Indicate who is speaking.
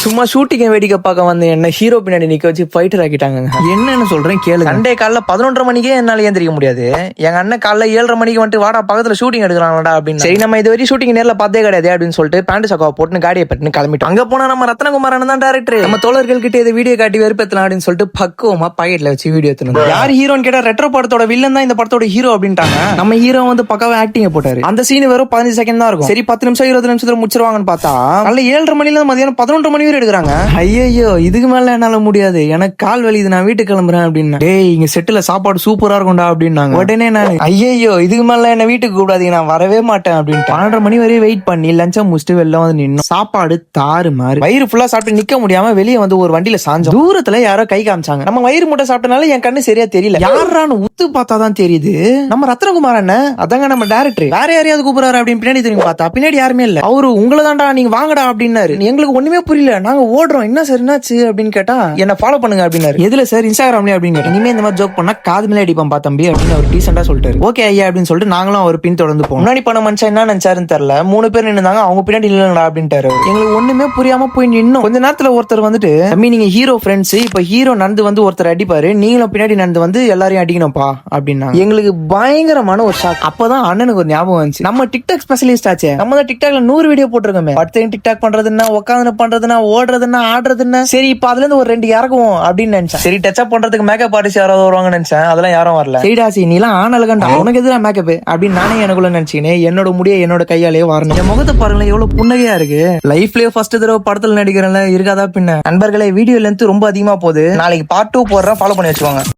Speaker 1: சும்மா ஷூட்டிங் வேடிக்கை பார்க்க வந்த என்ன ஹீரோ பின்னாடி நிக்க வச்சு ஃபைட்டர் ஆக்கிட்டாங்க. என்னன்னு சொல்றேன் கேளு. சண்டே காலைல 11:30 மணிக்கே என்னால ஏந்திரிக்க முடியாது. எங்க அண்ணன் காலைல 7:30 மணிக்கு வந்துட்டு வாடா பக்கத்துல ஷூட்டிங் எடுக்கிறாங்கடா அப்படின்னு. சரி நம்ம இது வரைக்கும் ஷூட்டிங் நேர்ல பார்த்தே கிடையாது அப்படின்னு சொல்லிட்டு பேண்ட் சக்காவை போட்டு காடியை பட்டுன்னு கிளம்பிட்டோம். அங்க போனா நம்ம ரத்னகுமாரன் தான் டேரக்டர். நம்ம தோழர்கள் கிட்ட இதை வீடியோ காட்டி வெறுப்பேத்தலாம் அப்படின்னு சொல்லிட்டு பக்குவமா பாக்கெட்ல வச்சு வீடியோ எடுத்துனோம். யார் ஹீரோன்னு கேட்டா ரெட்ரோ படத்தோட வில்லன் தான் இந்த படத்தோட ஹீரோ அப்படின்ட்டாங்க. நம்ம ஹீரோ வந்து பக்காவா ஆக்டிங் போட்டாரு. அந்த சீன் வெறும் 15 செகண்ட் தான் இருக்கும். சரி 10 நிமிஷம் 20 நிமிஷத்துல முடிச்சிருவாங்கன்னு பார்த்தா காலைல 7:30 மணில மதியானம் 11:00 மணி வரை எடுக்கிறாங்க. ஐயோ இதுக்கு மேல என்னால முடியாது, எனக்கு கால் வலிது, நான் வீட்டுக்கு கிளம்புறேன் அப்படின்னு. டேய் இங்க செட்டுல சாப்பாடு சூப்பரா இருக்கும்டா அப்படின்னாங்க. உடனே நான் ஐயோ இதுக்கு மேல என்ன வீட்டுக்கு கூடாது, நான் வரவே மாட்டேன் அப்படின்னு 12:30 மணி வரையும் வெயிட் பண்ணி லஞ்சம் முடிச்சுட்டு வெளில வந்து நின்னோம். சாப்பாடு தாறு மாறு, வயிறு ஃபுல்லா சாப்பிட்டு நிக்க முடியாம வெளியே வந்து ஒரு வண்டியில சாஞ்சோம். தூரத்துல யாரோ கை காமிச்சாங்க. நம்ம வயிறு முட்டை சாப்பிட்டனால என் கண்ணு சரியா தெரியல. யாரான்னு உத்து பார்த்தாதான் தெரியுது நம்ம ரத்னகுமார் அண்ணன், அதாங்க நம்ம டைரக்டர். வேற யாரையாவது கூப்பிடுறாரு அப்படின்னு பின்னாடி திரும்பி பார்த்தா பின்னாடி யாருமே இல்ல. அவரு உங்களை தான்டா நீங்க வாங்கடா அப்படின்னாரு. எங்களுக்கு ஒண்ணுமே புரியல, நாங்க ஓடுறோம். என்ன சார் என்னாச்சு அப்படின்னு கேட்டா என்ன ஃபாலோ பண்ணுங்க அப்படின்னாரு. எதுல சார்? இன்ஸ்டாகிராம்ல அப்படின்னு. இனிமே இந்த மாதிரி ஜோக் பண்ணா காது மேலே அடிப்பான் பா தம்பி அப்படின்னு அவர் டீசெண்டா சொல்லிட்டாரு. ஓகே ஐயா அப்படின்னு சொல்லிட்டு நாங்களும் அவர் பின் தொடர்ந்து போனோம். முன்னாடி பண்ண மனுஷன் என்ன நினைச்சாருன்னு தெரியல. 3 பேர் நின்னுந்தாங்க, அவங்க பின்னாடி இல்லங்கடா அப்படின்ட்டாரு. எங்களுக்கு ஒண்ணுமே புரியாம போய் நின்னோம். கொஞ்ச நேரத்துல ஒருத்தர் வந்துட்டு தம்பி நீங்க ஹீரோ ஃப்ரெண்ட்ஸ், இப்ப ஹீரோ நடந்து வந்து ஒருத்தர் அடிப்பாரு, நீங்களும் பின்னாடி நடந்து வந்து எல்லாரையும் அடிக்கணும்ப்பா அப்படின்னா. எங்களுக்கு பயங்கரமான ஒரு ஷாக். அப்பதான் அண்ணனுக்கு ஒரு ஞாபகம் வந்துச்சு, நம்ம டிக்டாக் ஸ்பெஷலிஸ்ட் ஆச்சே, நம்ம தான் டிக்டாக்ல 100 வீடியோ போட்டிருக்கோமே. படுத்து டிக்டாக் பண்றதுன்னா, உட்காந்து பண்றதுன்னா, ஓடுறதுன்னா, ஆடுறதுன்னா, சரி இப்ப அதுல இருந்து ஒரு 2 இறக்குவோம் அப்படின்னு நினைச்சேன். சரி டச் அப் பண்றதுக்கு மேக்கப் ஆர்டிஸ்ட் யாராவது வருவாங்கன்னு நினைச்சேன். அதெல்லாம் யாரும் வரல. சரிடாசி நீ எல்லாம் ஆனலகண்டா, உனக்கு எதிராக மேக்கப் அப்படின்னு நானே எனக்குள்ள நினைச்சேன். என்னோட முடிய என்னோட கையாலேயே வரணும். என் முகத்தை பாருங்களேன் எவ்வளவு புன்னகையா இருக்கு. லைஃப்லயே ஃபர்ஸ்ட் தடவை படத்துல நடிக்கிறேன்ல, இருக்காதா பின்ன. நண்பர்களே வீடியோ லென்த் ரொம்ப அதிகமா போகுது. நாளைக்கு பார்ட் 2 போடுறேன், ஃபாலோ பண்ணி வச்சுக்கோங்க.